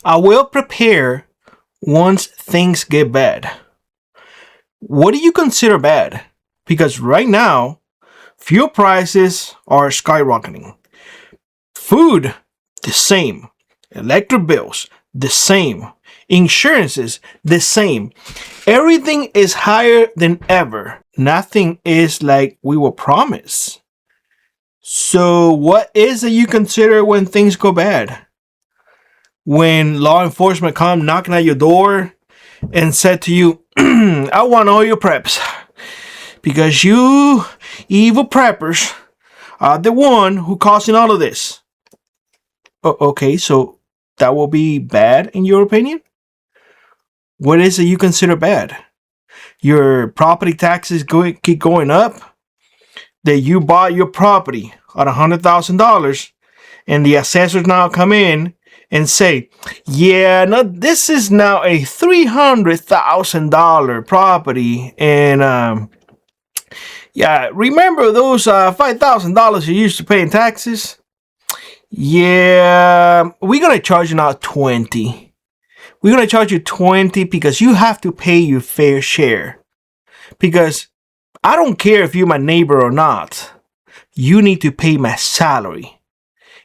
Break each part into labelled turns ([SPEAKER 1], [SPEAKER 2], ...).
[SPEAKER 1] I will prepare once things get bad. What do you consider bad? Because right now, fuel prices are skyrocketing. Food, the same. Electric bills, the same. Insurances, the same. Everything is higher than ever. Nothing is like we were promised. So, what is it you consider when things go bad? When law enforcement come knocking at your door and said to you, I want all your preps because you evil preppers are the one who causing all of this. Okay, so that will be bad in your opinion? What is it you consider bad? Your property taxes keep going up? That you bought your property at $100,000 and the assessors now come in and say, yeah, no, this is now a $300,000 property. And yeah, remember those $5,000 you used to pay in taxes? Yeah, we're going to charge you now 20. We're going to charge you 20 because you have to pay your fair share. Because I don't care if you're my neighbor or not. You need to pay my salary.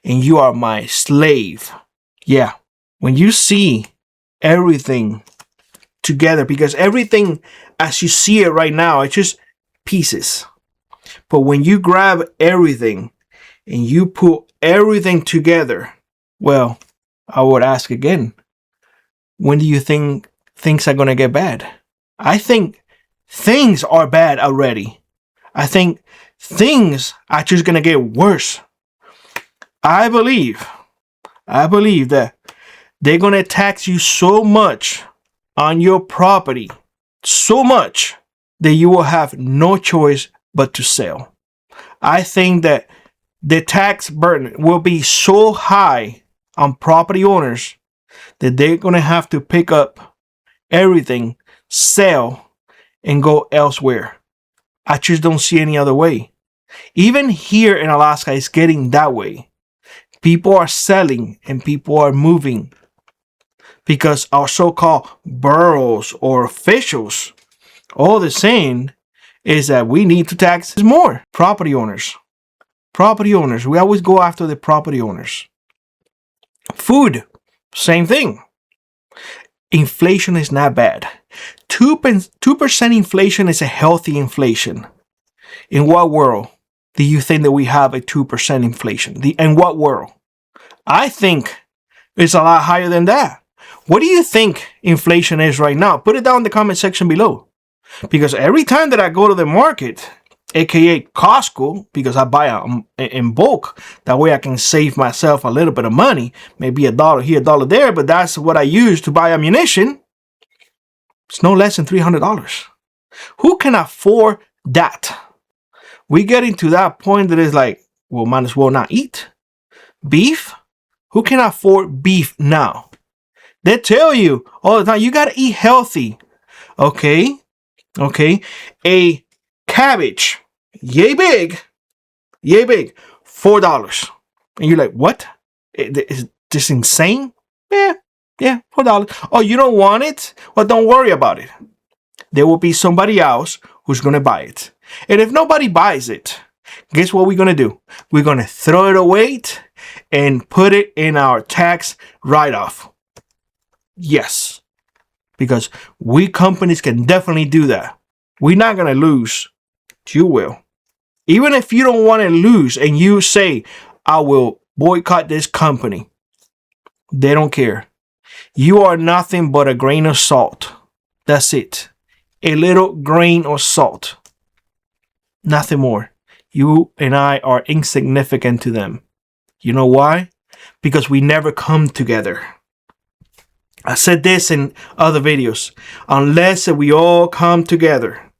[SPEAKER 1] And you are my slave. Yeah, when you see everything together, because everything as you see it right now, it's just pieces. But when you grab everything and you put everything together, well, I would ask again, when do you think things are going to get bad? I think things are bad already. I think things are just going to get worse. I believe that they're going to tax you so much on your property, so much that you will have no choice but to sell. I think that the tax burden will be so high on property owners that they're going to have to pick up everything, sell, and go elsewhere. I just don't see any other way. Even here in Alaska, it's getting that way. People are selling and people are moving because our so-called boroughs or officials, all they're saying is that we need to tax more. Property owners. We always go after the property owners. Food, same thing. Inflation is not bad. 2% inflation is a healthy inflation. In what world do you think that we have a 2% inflation? In what world? I think it's a lot higher than that. What do you think inflation is right now? Put it down in the comment section below. Because every time that I go to the market, aka Costco, because I buy in bulk, that way I can save myself a little bit of money, maybe $1 here, $1 there, but that's what I use to buy ammunition. It's no less than $300. Who can afford that? We getting to that point that is like, well, might as well not eat. Beef? Who can afford beef now? They tell you all the time, you gotta eat healthy. Okay. A cabbage, yay big, $4. And you're like, what? Is this insane? Yeah, $4. Oh, you don't want it? Well, don't worry about it. There will be somebody else who's gonna buy it. And if nobody buys it, guess what we're gonna do? We're gonna throw it away and put it in our tax write-off. Yes, because we companies can definitely do that. We're not gonna lose. You will. Even if you don't want to lose and you say, I will boycott this company, they don't care. You are nothing but a grain of salt. That's it. A little grain of salt. Nothing more. You and I are insignificant to them. You know why? Because we never come together. I said this in other videos. Unless we all come together,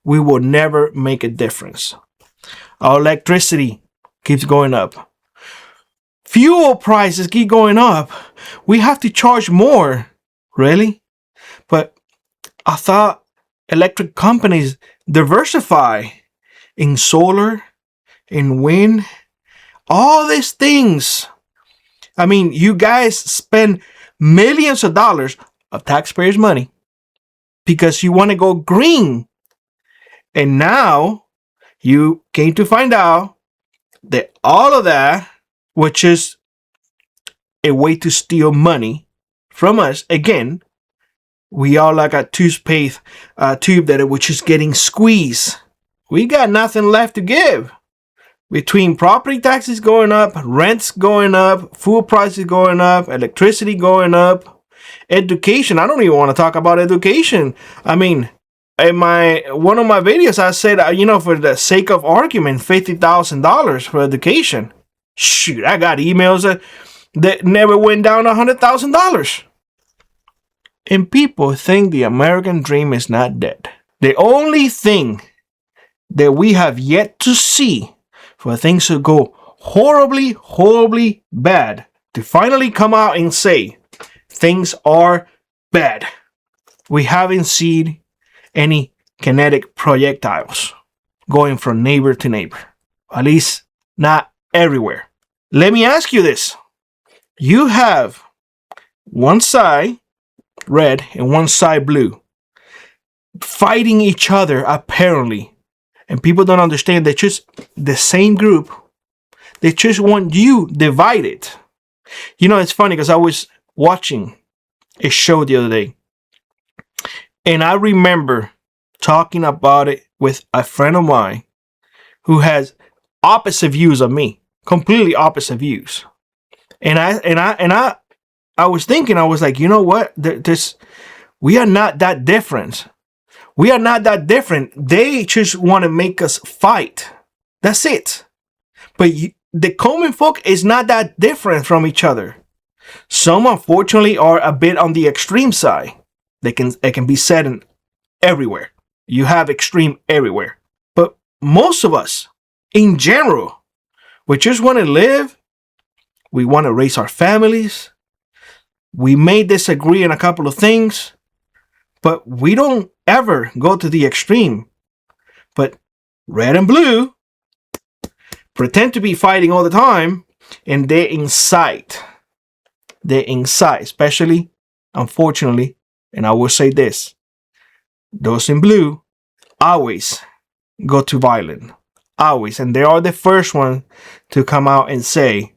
[SPEAKER 1] we will never make a difference. Our electricity keeps going up. Fuel prices keep going up. We have to charge more. Really? But I thought electric companies diversify in solar, in wind, all these things. I mean, you guys spend millions of dollars of taxpayers' money because you want to go green. And now you came to find out that all of that, which is a way to steal money from us, again, we are like a toothpaste tube that which is getting squeezed. We got nothing left to give. Between property taxes going up, rents going up, food prices going up, electricity going up, education. I don't even want to talk about education. I mean, in one of my videos, I said, for the sake of argument, $50,000 for education. Shoot, I got emails that never went down $100,000. And people think the American dream is not dead. The only thing that we have yet to see for things to go horribly, horribly bad, to finally come out and say things are bad. We haven't seen any kinetic projectiles going from neighbor to neighbor. At least not everywhere. Let me ask you this. You have one side red and one side blue fighting each other apparently. And people don't understand. They're just the same group. They just want you divided. It's funny because I was watching a show the other day. And I remember talking about it with a friend of mine who has opposite views of me. Completely opposite views. And I was thinking, I was like, you know what? We are not that different. We are not that different. They just want to make us fight. That's it. But the common folk is not that different from each other. Some, unfortunately, are a bit on the extreme side. It can be said in everywhere. You have extreme everywhere. But most of us, in general, we just want to live. We want to raise our families. We may disagree on a couple of things, but we don't ever go to the extreme. But red and blue pretend to be fighting all the time, and they're inside. They're inside, especially, unfortunately, and I will say this, those in blue always go to violent. Always. And they are the first one to come out and say,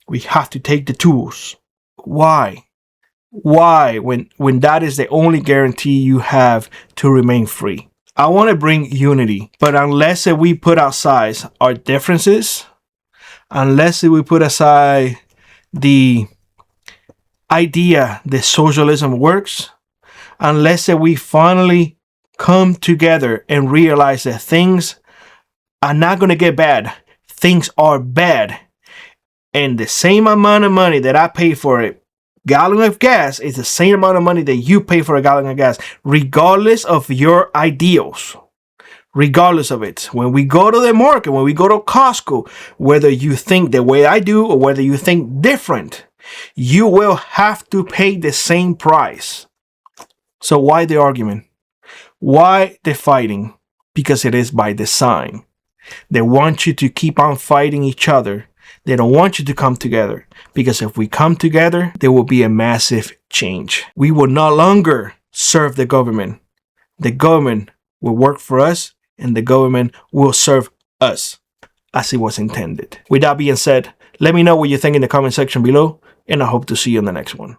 [SPEAKER 1] we have to take the tools. Why? Why? When that is the only guarantee you have to remain free. I want to bring unity, but unless we put aside our differences, unless we put aside the idea that socialism works, unless we finally come together and realize that things are not going to get bad, things are bad, and the same amount of money that I pay for a gallon of gas is the same amount of money that you pay for a gallon of gas, regardless of your ideals. Regardless of it. When we go to the market, when we go to Costco, whether you think the way I do or whether you think different, you will have to pay the same price. So why the argument? Why the fighting? Because it is by design. They want you to keep on fighting each other. They don't want you to come together, because if we come together, there will be a massive change. We will no longer serve the government. The government will work for us, and the government will serve us as it was intended. With that being said, let me know what you think in the comment section below, and I hope to see you in the next one.